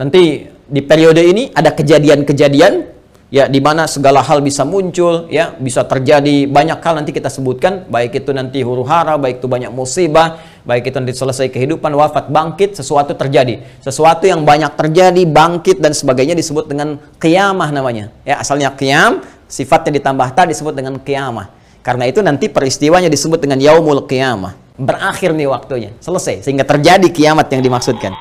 nanti di periode ini ada kejadian-kejadian ya di mana segala hal bisa muncul, ya bisa terjadi banyak hal nanti kita sebutkan, baik itu nanti huru-hara, baik itu banyak musibah, baik itu nanti selesai kehidupan, wafat, bangkit, sesuatu terjadi, sesuatu yang banyak terjadi, bangkit dan sebagainya disebut dengan qiyamah namanya. Ya asalnya qiyam, sifatnya ditambah ta disebut dengan qiyamah. Karena itu nanti peristiwanya disebut dengan yaumul qiyamah. Berakhir nih waktunya, selesai sehingga terjadi kiamat yang dimaksudkan.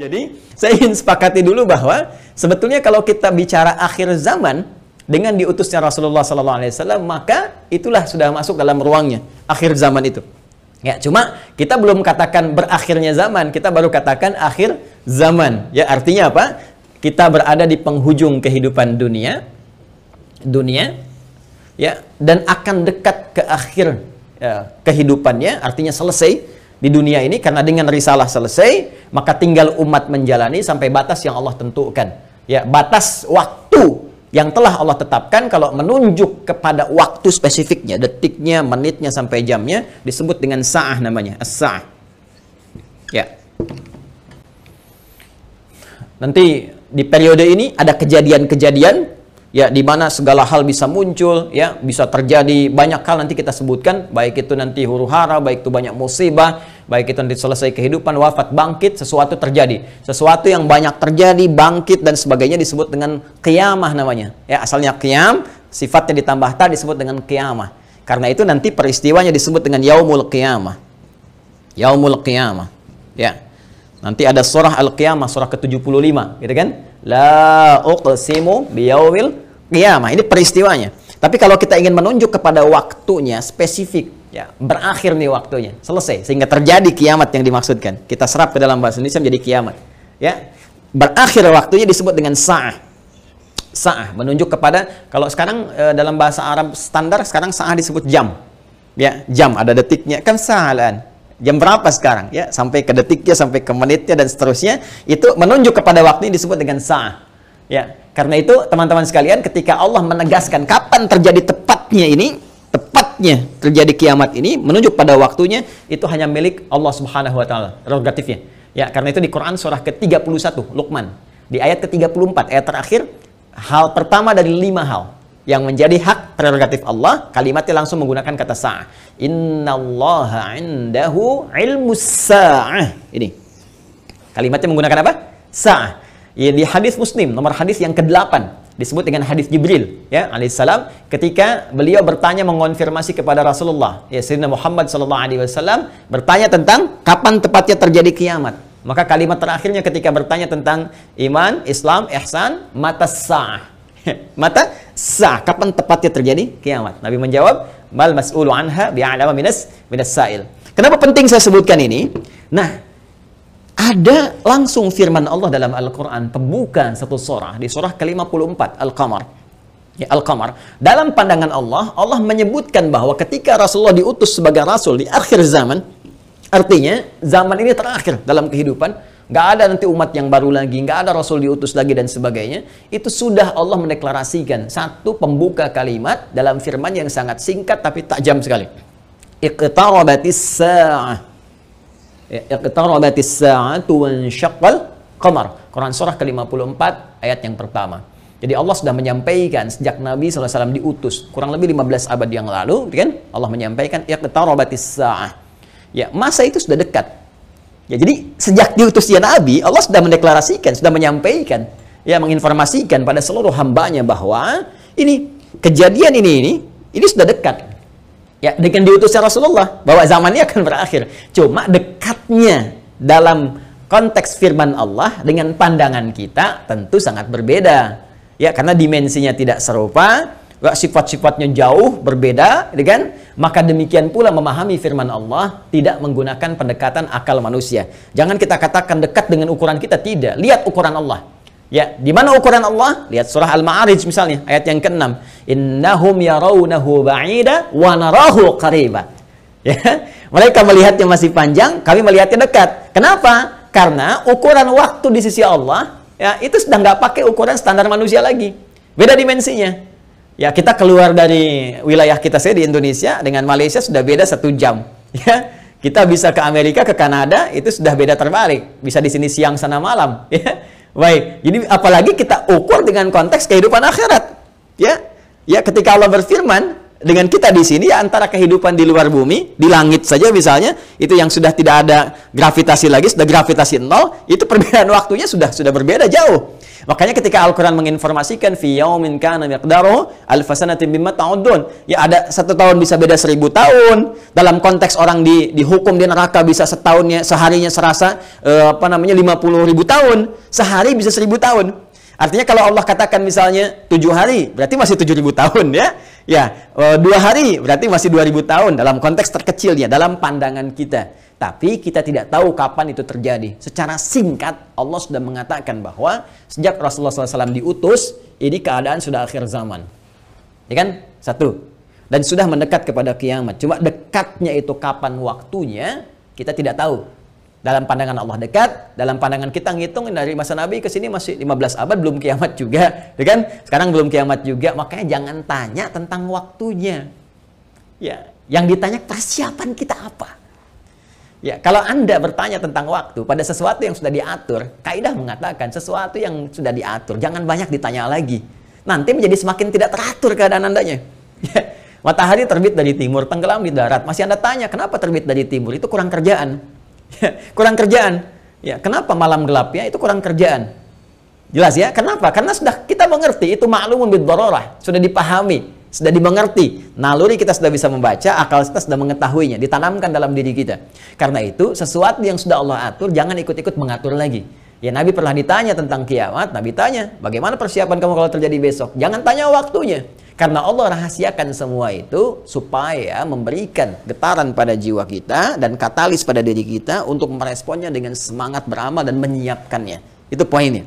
Jadi, saya ingin sepakati dulu bahwa sebetulnya kalau kita bicara akhir zaman dengan diutusnya Rasulullah SAW, maka itulah sudah masuk dalam ruangnya akhir zaman itu. Ya, cuma kita belum katakan berakhirnya zaman, kita baru katakan akhir zaman. Ya, artinya apa? Kita berada di penghujung kehidupan dunia, ya, dan akan dekat ke akhir kehidupannya, artinya selesai di dunia ini, karena dengan risalah selesai, maka tinggal umat menjalani sampai batas yang Allah tentukan. Ya, batas waktu yang telah Allah tetapkan, kalau menunjuk kepada waktu spesifiknya, detiknya, menitnya, sampai jamnya, disebut dengan sa'ah namanya, as-sa'ah. Ya. Nanti di periode ini ada kejadian-kejadian ya di mana segala hal bisa muncul, ya bisa terjadi banyak hal nanti kita sebutkan, baik itu nanti huru-hara, baik itu banyak musibah, baik itu nanti selesai kehidupan, wafat, bangkit, sesuatu terjadi, sesuatu yang banyak terjadi, bangkit dan sebagainya disebut dengan qiyamah namanya. Ya asalnya qiyam, sifatnya ditambah ta disebut dengan qiyamah. Karena itu nanti peristiwanya disebut dengan yaumul qiyamah. Yaumul qiyamah. Ya. Nanti ada surah Al-Qiyamah, surah ke-75, gitu kan? La uqsimu biyaumil qiyamah. Ini peristiwanya. Tapi kalau kita ingin menunjuk kepada waktunya spesifik, ya, berakhir nih waktunya, selesai sehingga terjadi kiamat yang dimaksudkan. Kita serap ke dalam bahasa Indonesia menjadi kiamat. Ya. Berakhir waktunya disebut dengan sa'ah. Sa'ah menunjuk kepada, kalau sekarang dalam bahasa Arab standar sekarang sa'ah disebut jam. Ya, jam ada detiknya, kan sa'alan. Jam berapa sekarang? Ya, sampai ke detiknya, sampai ke menitnya dan seterusnya, itu menunjuk kepada waktu ini disebut dengan sa'ah. Ya, karena itu teman-teman sekalian, ketika Allah menegaskan kapan terjadi tepatnya terjadi kiamat ini, menunjuk pada waktunya, itu hanya milik Allah Subhanahu wa taala, prerogatifnya. Ya, karena itu di Quran surah ke-31 Luqman, di ayat ke-34, ayat terakhir, hal pertama dari 5 hal yang menjadi hak prerogatif Allah, kalimatnya langsung menggunakan kata sa'ah. Innallaha 'indahu 'ilmus sa'ah. Ini. Kalimatnya menggunakan apa? Sa'ah. Ya, di hadis Muslim, nomor hadis yang ke-8, disebut dengan hadis Jibril, ya, alaihissalam, ketika beliau bertanya mengonfirmasi kepada Rasulullah, ya, Sayyidina Muhammad sallallahu alaihi wasallam, bertanya tentang kapan tepatnya terjadi kiamat. Maka kalimat terakhirnya ketika bertanya tentang iman, Islam, ihsan, mata sa'ah. Mata sa'ah, kapan tepatnya terjadi kiamat? Nabi menjawab, mal mas'ulu anha bi'alama minas sa'il. Kenapa penting saya sebutkan ini? Nah, ada langsung firman Allah dalam Al-Quran, pembuka satu surah, di surah ke-54 Al-Qamar. Ya, Al-Qamar. Dalam pandangan Allah, Allah menyebutkan bahwa ketika Rasulullah diutus sebagai Rasul di akhir zaman, artinya zaman ini terakhir dalam kehidupan, nggak ada nanti umat yang baru lagi, nggak ada Rasul diutus lagi dan sebagainya. Itu sudah Allah mendeklarasikan satu pembuka kalimat dalam firman yang sangat singkat tapi tajam sekali. Iqtarabatis sa'ah. Iqtarabatis sa'atu wansyaqqal qamar. Quran surah ke-54 ayat yang pertama. Jadi Allah sudah menyampaikan sejak Nabi SAW diutus kurang lebih 15 abad yang lalu, kan? Allah menyampaikan iqtarabatis sa'ah. Ya, masa itu sudah dekat. Ya, jadi sejak diutusnya Nabi, Allah sudah mendeklarasikan, sudah menyampaikan, ya, menginformasikan pada seluruh hambanya bahwa ini kejadian ini sudah dekat. Ya, dengan diutusnya Rasulullah, bahwa zamannya akan berakhir. Cuma dekatnya dalam konteks firman Allah dengan pandangan kita tentu sangat berbeda. Ya, karena dimensinya tidak serupa, sifat-sifatnya jauh berbeda, kan? Maka demikian pula memahami firman Allah tidak menggunakan pendekatan akal manusia. Jangan kita katakan dekat dengan ukuran kita, tidak. Lihat ukuran Allah. Ya, di mana ukuran Allah? Lihat surah Al-Ma'arij misalnya, ayat yang ke-6. Innahum yarawnahu ba'ida wa narahu qariba. Ya, mereka melihatnya masih panjang, kami melihatnya dekat. Kenapa? Karena ukuran waktu di sisi Allah, ya, itu sudah nggak pakai ukuran standar manusia lagi. Beda dimensinya. Ya, kita keluar dari wilayah kita saya di Indonesia dengan Malaysia sudah beda 1 jam. Ya, kita bisa ke Amerika, ke Kanada, itu sudah beda terbalik. Bisa di sini siang, sana malam. Ya, baik. Jadi apalagi kita ukur dengan konteks kehidupan akhirat. Ya, ya, ketika Allah berfirman dengan kita di sini, ya, antara kehidupan di luar bumi, di langit saja misalnya, itu yang sudah tidak ada gravitasi lagi, sudah gravitasi 0, itu perbedaan waktunya sudah berbeda jauh. Makanya ketika Al-Quran menginformasikan fi yaumin kana miqdaruhu alfa sanatin mimma ta'udun, ya, ada 1 tahun bisa beda 1000 tahun. Dalam konteks orang dihukum di neraka bisa seharinya serasa 50.000 tahun, sehari bisa 1000 tahun. Artinya kalau Allah katakan misalnya 7 hari, berarti masih 7.000 tahun, ya. Ya, 2 hari berarti masih 2.000 tahun dalam konteks terkecilnya, dalam pandangan kita. Tapi kita tidak tahu kapan itu terjadi. Secara singkat, Allah sudah mengatakan bahwa sejak Rasulullah SAW diutus, ini keadaan sudah akhir zaman. Ya kan? 1. Dan sudah mendekat kepada kiamat. Cuma dekatnya itu kapan waktunya, kita tidak tahu. Dalam pandangan Allah dekat, dalam pandangan kita ngitung dari masa Nabi ke sini masih 15 abad, belum kiamat juga, ya kan? Sekarang belum kiamat juga, makanya jangan tanya tentang waktunya. Ya, yang ditanya persiapan kita apa? Ya, kalau Anda bertanya tentang waktu pada sesuatu yang sudah diatur, kaidah mengatakan sesuatu yang sudah diatur jangan banyak ditanya lagi. Nanti menjadi semakin tidak teratur keadaan Andanya. Ya, matahari terbit dari timur, tenggelam di darat, masih Anda tanya kenapa terbit dari timur? Itu kurang kerjaan. Kurang kerjaan. Ya, kenapa malam gelapnya? Itu kurang kerjaan. Jelas ya? Kenapa? Karena sudah kita mengerti, itu ma'lumun bid-darurah, sudah dipahami, sudah dimengerti. Naluri kita sudah bisa membaca, akal kita sudah mengetahuinya, ditanamkan dalam diri kita. Karena itu, sesuatu yang sudah Allah atur, jangan ikut-ikut mengatur lagi. Ya, Nabi pernah ditanya tentang kiamat, Nabi tanya, bagaimana persiapan kamu kalau terjadi besok? Jangan tanya waktunya. Karena Allah rahasiakan semua itu supaya memberikan getaran pada jiwa kita dan katalis pada diri kita untuk meresponnya dengan semangat beramal dan menyiapkannya. Itu poinnya.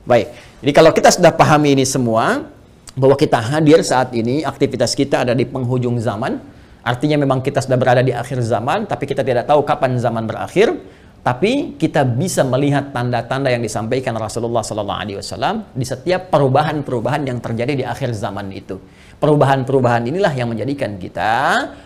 Baik, jadi kalau kita sudah pahami ini semua, bahwa kita hadir saat ini, aktivitas kita ada di penghujung zaman, artinya memang kita sudah berada di akhir zaman, tapi kita tidak tahu kapan zaman berakhir. Tapi kita bisa melihat tanda-tanda yang disampaikan Rasulullah SAW di setiap perubahan-perubahan yang terjadi di akhir zaman itu. Perubahan-perubahan inilah yang menjadikan kita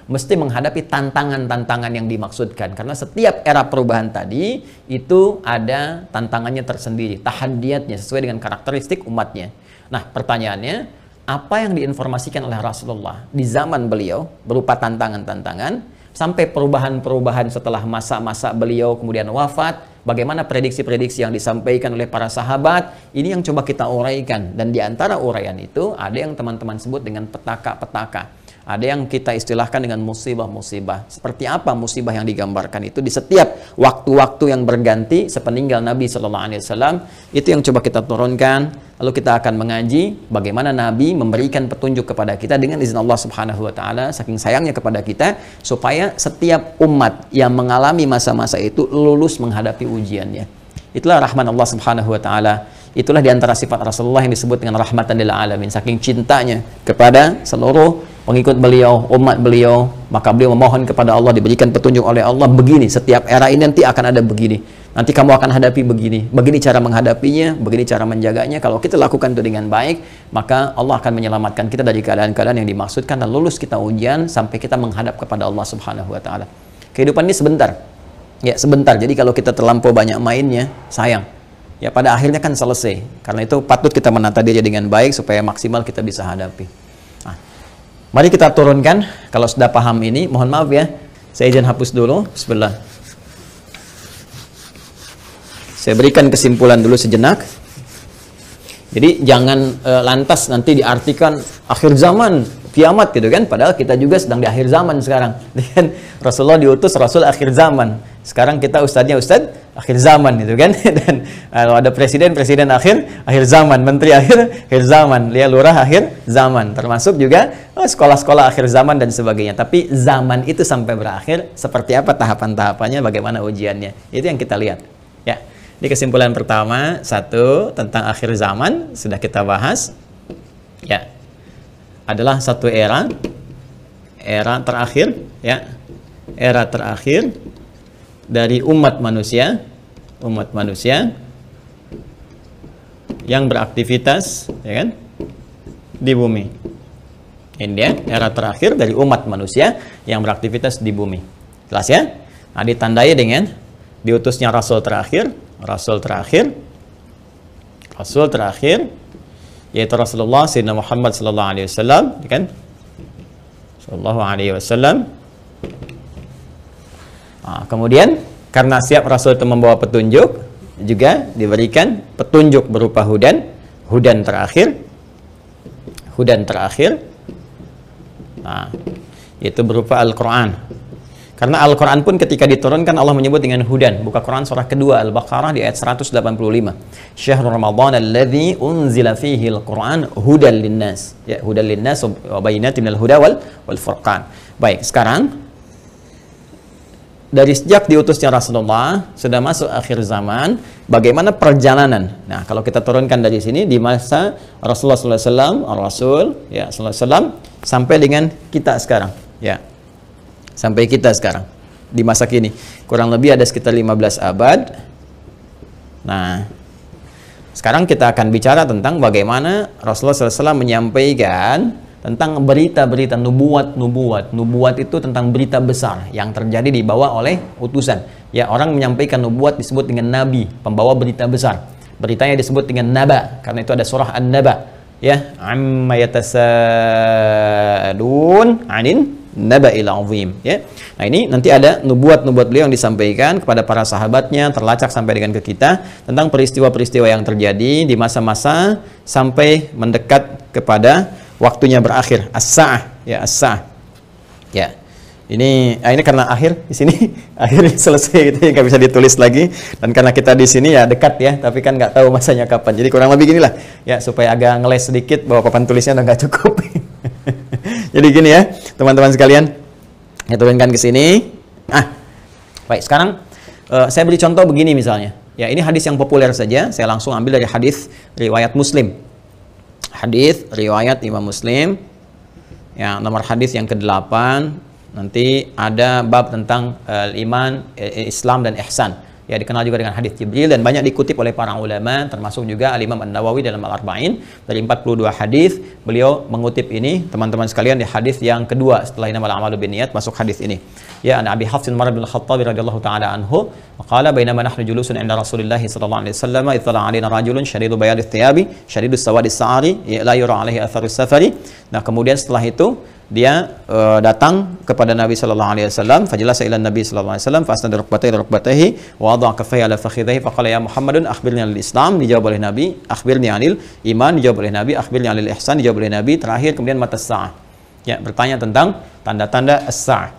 mesti menghadapi tantangan-tantangan yang dimaksudkan. Karena setiap era perubahan tadi itu ada tantangannya tersendiri, tahadiyatnya sesuai dengan karakteristik umatnya. Nah, pertanyaannya, apa yang diinformasikan oleh Rasulullah di zaman beliau berupa tantangan-tantangan, sampai perubahan-perubahan setelah masa-masa beliau kemudian wafat, bagaimana prediksi-prediksi yang disampaikan oleh para sahabat, ini yang coba kita uraikan. Dan di antara uraian itu, ada yang teman-teman sebut dengan petaka-petaka. Ada yang kita istilahkan dengan musibah-musibah. Seperti apa musibah yang digambarkan itu di setiap waktu-waktu yang berganti sepeninggal Nabi SAW, itu yang coba kita turunkan. Lalu kita akan mengaji bagaimana Nabi memberikan petunjuk kepada kita dengan izin Allah Subhanahu wa Ta'ala, saking sayangnya kepada kita, supaya setiap umat yang mengalami masa-masa itu lulus menghadapi ujiannya. Itulah rahman Allah Subhanahu wa Ta'ala. Itulah diantara sifat Rasulullah yang disebut dengan rahmatan lil alamin. Saking cintanya kepada seluruh pengikut beliau, umat beliau, maka beliau memohon kepada Allah diberikan petunjuk oleh Allah, begini, setiap era ini nanti akan ada begini. Nanti kamu akan hadapi begini. Begini cara menghadapinya, begini cara menjaganya. Kalau kita lakukan itu dengan baik, maka Allah akan menyelamatkan kita dari keadaan-keadaan yang dimaksudkan dan lulus kita ujian sampai kita menghadap kepada Allah Subhanahu wa Ta'ala. Kehidupan ini sebentar. Ya, sebentar. Jadi kalau kita terlampau banyak mainnya, sayang. Ya, pada akhirnya kan selesai. Karena itu patut kita menata diri dengan baik supaya maksimal kita bisa hadapi. Nah, mari kita turunkan. Kalau sudah paham ini, mohon maaf ya, saya izin hapus dulu. Bismillah. Saya berikan kesimpulan dulu sejenak. Jadi jangan lantas nanti diartikan akhir zaman, kiamat gitu kan. Padahal kita juga sedang di akhir zaman sekarang. Dan Rasulullah diutus Rasul akhir zaman. Sekarang kita ustadznya ustadz akhir zaman gitu kan. Dan kalau ada presiden akhir zaman, menteri akhir zaman, lihat lurah akhir zaman, termasuk juga sekolah-sekolah akhir zaman dan sebagainya. Tapi zaman itu sampai berakhir seperti apa tahapan-tahapannya, bagaimana ujiannya, itu yang kita lihat ya. Di kesimpulan pertama, 1, tentang akhir zaman sudah kita bahas ya, adalah satu era terakhir ya, era terakhir dari umat manusia umat manusia yang beraktivitas, ya kan, di bumi. Ini dia era terakhir dari umat manusia yang beraktivitas di bumi. Jelas ya? Nah, ditandai dengan diutusnya rasul terakhir, yaitu Rasulullah Sayyidina Muhammad sallallahu alaihi wasallam, ya kan? Sallallahu alaihi wasallam. Nah, kemudian karena siap Rasul itu membawa petunjuk, juga diberikan petunjuk berupa hudan terakhir. Nah, itu berupa Al-Quran. Karena Al-Quran pun ketika diturunkan Allah menyebut dengan hudan. Buka Quran surah kedua Al-Baqarah di ayat 185. Syahrul Ramadan alladzi unzila fihi al-Quran hudan linnas. Ya, hudan linnas wa bayyinatin minal huda wal furqan. Baik, sekarang dari sejak diutusnya Rasulullah sudah masuk akhir zaman, bagaimana perjalanan? Nah, kalau kita turunkan dari sini di masa Rasulullah SAW, Rasul ya SAW sampai dengan kita sekarang, ya. Sampai kita sekarang di masa kini kurang lebih ada sekitar 15 abad. Nah, sekarang kita akan bicara tentang bagaimana Rasulullah SAW menyampaikan tentang berita-berita nubuat itu tentang berita besar yang terjadi dibawa oleh utusan. Ya, orang menyampaikan nubuat disebut dengan nabi, pembawa berita besar. Beritanya disebut dengan naba, karena itu ada surah An-Naba. Ya, amma yatasaalun 'anin naba'il 'azim, ya. Nah, ini nanti ada nubuat-nubuat beliau yang disampaikan kepada para sahabatnya, terlacak sampai dengan ke kita tentang peristiwa-peristiwa yang terjadi di masa-masa sampai mendekat kepada waktunya berakhir, as-sa'ah, ya, as-sa'ah. Ya. Ini karena akhir di sini akhir selesai gitu, nggak bisa ditulis lagi, dan karena kita di sini ya dekat ya, tapi kan nggak tahu masanya kapan. Jadi kurang lebih ginilah ya, supaya agak ngeles sedikit bahwa papan tulisnya udah nggak cukup. Jadi gini ya, teman-teman sekalian, saya turunkan ke sini. Baik, sekarang saya beri contoh begini misalnya. Ya, ini hadis yang populer saja, saya langsung ambil dari hadis riwayat Muslim. Hadis riwayat Imam Muslim, ya, nomor hadis yang ke-8. Nanti ada bab tentang iman, Islam dan ihsan. Ya, dikenal juga dengan hadis Jibril dan banyak dikutip oleh para ulama, termasuk juga Al-Imam An-Nawawi dalam Al-Arba'in. Dari 42 hadis beliau mengutip ini, teman-teman sekalian, di hadis yang kedua setelah innamal a'malu binniyat, masuk hadis ini. Ya, an Abi Hafs Umar bin Khattab radhiyallahu taala anhu, qala bainama nahnu julusun 'inda Rasulillah sallallahu alaihi wasallam, ittala 'alaina rajulun shadidu bayadit thiyabi, shadidus sawadis sa'ari, la yura 'alaihi atharus safari. Nah, kemudian setelah itu dia datang kepada Nabi sallallahu alaihi wasallam, fajalasa ila Nabi sallallahu alaihi wasallam, fasnada rukbatayhi wa wada'a kaffayhi ala fakhidhihi, faqala ya Muhammadun akhbirni 'anil Islam, dijawab oleh Nabi, akhbirni 'anil iman, dijawab oleh Nabi, akhbirni 'anil ihsan, dijawab oleh Nabi, terakhir kemudian mata sa'ah. Ya, bertanya tentang tanda-tanda as-sa'ah.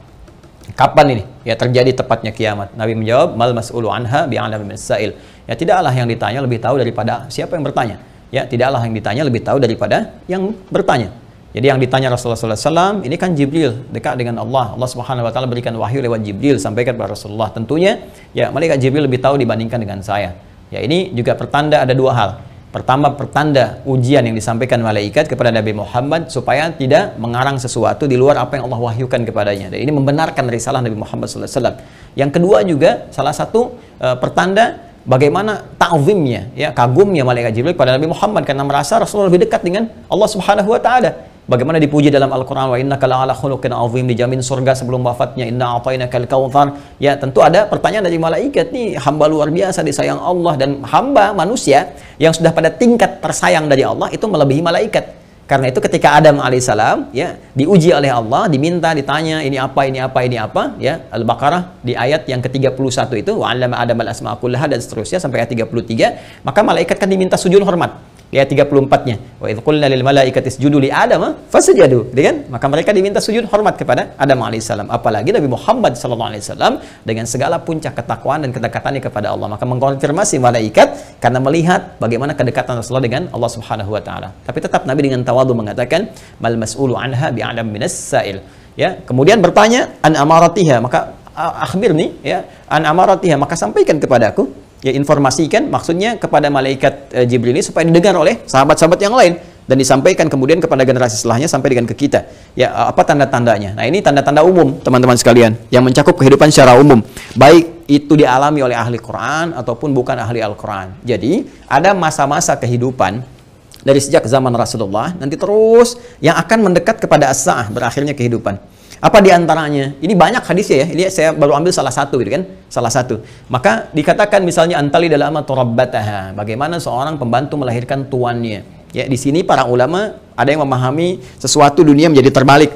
Kapan ini ya terjadi tepatnya kiamat? Nabi menjawab, mal mas'ulu anha bi'alami min as-sa'il. Ya, tidaklah yang ditanya lebih tahu daripada siapa yang bertanya. Ya, tidaklah yang ditanya lebih tahu daripada yang bertanya. Jadi yang ditanya Rasulullah SAW ini kan Jibril, dekat dengan Allah. Allah Subhanahu Wa Taala berikan wahyu lewat Jibril sampaikan kepada Rasulullah. Tentunya ya malaikat Jibril lebih tahu dibandingkan dengan saya. Ya, ini juga pertanda ada dua hal. Pertama, pertanda ujian yang disampaikan malaikat kepada Nabi Muhammad supaya tidak mengarang sesuatu di luar apa yang Allah wahyukan kepadanya. Dan ini membenarkan risalah Nabi Muhammad SAW. Yang kedua juga salah satu pertanda bagaimana ta'zimnya, ya, kagumnya malaikat Jibril kepada Nabi Muhammad karena merasa Rasulullah lebih dekat dengan Allah Subhanahu Wa Taala. Bagaimana dipuji dalam Al-Quran, wa innaka la'ala khuluqin azim, dijamin surga sebelum wafatnya, inna a'tainakal kautsar. Ya, tentu ada pertanyaan dari malaikat, nih hamba luar biasa disayang Allah, dan hamba manusia yang sudah pada tingkat tersayang dari Allah itu melebihi malaikat. Karena itu ketika Adam alaihissalam ya diuji oleh Allah, diminta, ditanya ini apa, ya, Al-Baqarah di ayat yang ke-31 itu, wa 'allama Adam al-asma'a kullaha, dan seterusnya sampai ayat 33, maka malaikat kan diminta sujud hormat. Ya, 34-nya, wa idz qulna lil malaikati isjudu li Adam fasajadu, kan? Maka mereka diminta sujud hormat kepada Adam alaihissalam. Apalagi Nabi Muhammad sallallahu alaihi wasallam dengan segala puncak ketakwaan dan kedekatannya kepada Allah, maka mengkonfirmasi malaikat karena melihat bagaimana kedekatan Rasulullah dengan Allah Subhanahu Wa Taala. Tapi tetap Nabi dengan tawadhu mengatakan, mal mas'ulu anha bi'alam minas sa'il. Ya, kemudian bertanya an amaratiha, maka akhbirni, ya, an amaratiha, maka sampaikan kepadaku. Ya, informasikan, maksudnya kepada malaikat Jibril ini supaya didengar oleh sahabat-sahabat yang lain. dan disampaikan kemudian kepada generasi setelahnya sampai dengan ke kita. Ya, apa tanda-tandanya? Nah, ini tanda-tanda umum, teman-teman sekalian, yang mencakup kehidupan secara umum. Baik itu dialami oleh ahli Quran ataupun bukan ahli Al-Quran. Jadi, ada masa-masa kehidupan dari sejak zaman Rasulullah, nanti terus yang akan mendekat kepada as-sa'ah, berakhirnya kehidupan. Apa diantaranya? Ini banyak hadisnya ya. Ini saya baru ambil salah satu gitu kan. Salah satu. Maka dikatakan misalnya antali dalam turabbataha. Bagaimana seorang pembantu melahirkan tuannya. Ya, di sini para ulama ada yang memahami sesuatu dunia menjadi terbalik.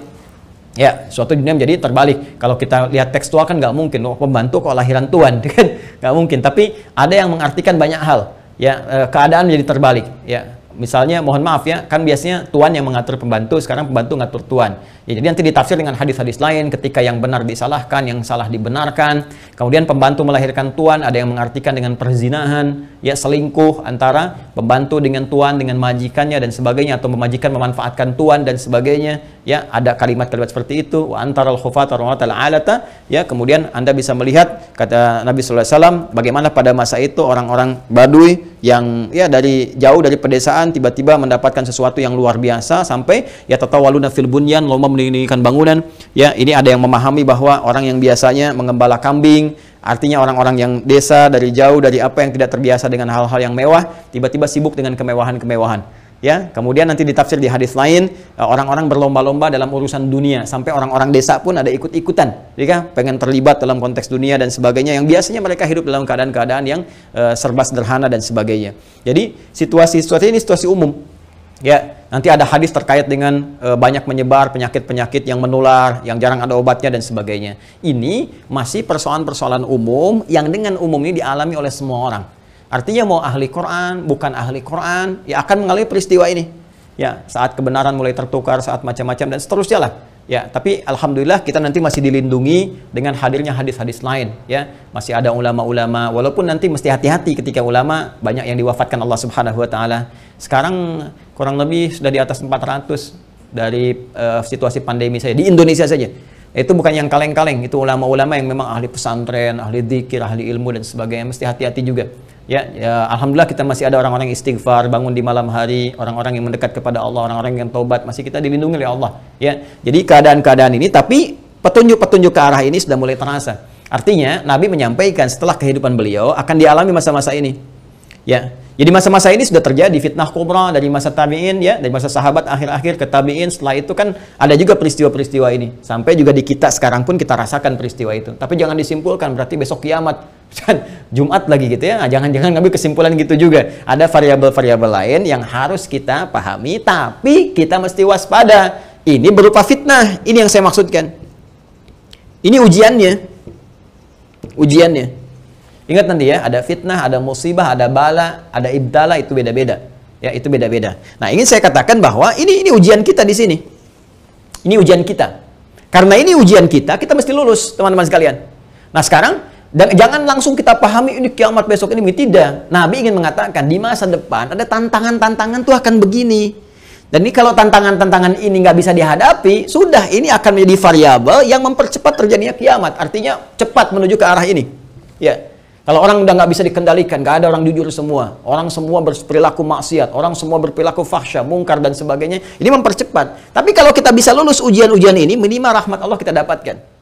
Ya, suatu dunia menjadi terbalik. Kalau kita lihat tekstual kan nggak mungkin. Oh, pembantu kok lahiran tuan, kan? Nggak mungkin. Tapi ada yang mengartikan banyak hal. Ya, keadaan menjadi terbalik. Ya. Misalnya, mohon maaf ya, kan biasanya tuan yang mengatur pembantu, sekarang pembantu ngatur tuan. Ya, jadi nanti ditafsir dengan hadis-hadis lain, ketika yang benar disalahkan, yang salah dibenarkan. Kemudian pembantu melahirkan tuan, ada yang mengartikan dengan perzinahan, ya selingkuh antara pembantu dengan tuan, dengan majikannya dan sebagainya, atau majikan memanfaatkan tuan dan sebagainya. Ya, ada kalimat-kalimat seperti itu. Wa antaral khufata rawatal alata. Ya, kemudian Anda bisa melihat kata Nabi sallallahu alaihi wasallam bagaimana pada masa itu orang-orang Badui yang ya dari jauh dari pedesaan tiba-tiba mendapatkan sesuatu yang luar biasa sampai ya tatawaluna fil bunyan, lomba mendirikan bangunan. Ya, ini ada yang memahami bahwa orang yang biasanya mengembala kambing, artinya orang-orang yang desa dari jauh dari apa yang tidak terbiasa dengan hal-hal yang mewah, tiba-tiba sibuk dengan kemewahan-kemewahan. Ya, kemudian nanti ditafsir di hadis lain, orang-orang berlomba-lomba dalam urusan dunia, sampai orang-orang desa pun ada ikut-ikutan, ya, pengen terlibat dalam konteks dunia dan sebagainya, yang biasanya mereka hidup dalam keadaan-keadaan yang serba sederhana dan sebagainya. Jadi situasi-situasi ini situasi umum. Ya, nanti ada hadis terkait dengan banyak menyebar penyakit-penyakit yang menular, yang jarang ada obatnya dan sebagainya. Ini masih persoalan-persoalan umum yang dengan umum ini dialami oleh semua orang. Artinya mau ahli Quran, bukan ahli Quran, ya akan mengalami peristiwa ini. Ya, saat kebenaran mulai tertukar, saat macam-macam dan seterusnya lah. Ya, tapi alhamdulillah kita nanti masih dilindungi dengan hadirnya hadis-hadis lain. Ya, masih ada ulama-ulama. Walaupun nanti mesti hati-hati ketika ulama banyak yang diwafatkan Allah Subhanahu Wa Taala. Sekarang kurang lebih sudah di atas 400 dari situasi pandemi saja di Indonesia saja. Itu bukan yang kaleng-kaleng, itu ulama-ulama yang memang ahli pesantren, ahli dzikir, ahli ilmu dan sebagainya. Mesti hati-hati juga. Ya, alhamdulillah kita masih ada orang-orang yang istighfar, bangun di malam hari, orang-orang yang mendekat kepada Allah, orang-orang yang taubat, masih kita dilindungi oleh Allah. Ya, jadi keadaan-keadaan ini, tapi petunjuk-petunjuk ke arah ini sudah mulai terasa. Artinya, Nabi menyampaikan setelah kehidupan beliau akan dialami masa-masa ini. Ya, jadi masa-masa ini sudah terjadi fitnah kubra dari masa tabi'in, ya, dari masa sahabat akhir-akhir ke tabi'in. Setelah itu kan ada juga peristiwa-peristiwa ini. Sampai juga di kita sekarang pun kita rasakan peristiwa itu. Tapi jangan disimpulkan berarti besok kiamat. Jumat lagi gitu ya. Nah, jangan-jangan ngambil kesimpulan gitu juga. Ada variabel-variabel lain yang harus kita pahami, tapi kita mesti waspada. Ini berupa fitnah. Ini yang saya maksudkan. Ini ujiannya. Ujiannya. Ingat nanti ya, ada fitnah, ada musibah, ada bala, ada ibtala, itu beda-beda. Ya, itu beda-beda. Nah, ingin saya katakan bahwa ini ujian kita di sini. Ini ujian kita. Karena ini ujian kita mesti lulus, teman-teman sekalian. Nah, sekarang dan jangan langsung kita pahami ini kiamat besok ini. Tidak. Nabi ingin mengatakan di masa depan ada tantangan-tantangan tuh akan begini. Dan ini kalau tantangan-tantangan ini nggak bisa dihadapi, sudah ini akan menjadi variabel yang mempercepat terjadinya kiamat. Artinya cepat menuju ke arah ini. Ya. Kalau orang udah nggak bisa dikendalikan, nggak ada orang jujur semua, orang semua berperilaku maksiat, orang semua berperilaku fahsya, mungkar dan sebagainya, ini mempercepat. Tapi kalau kita bisa lulus ujian-ujian ini, minimal rahmat Allah kita dapatkan.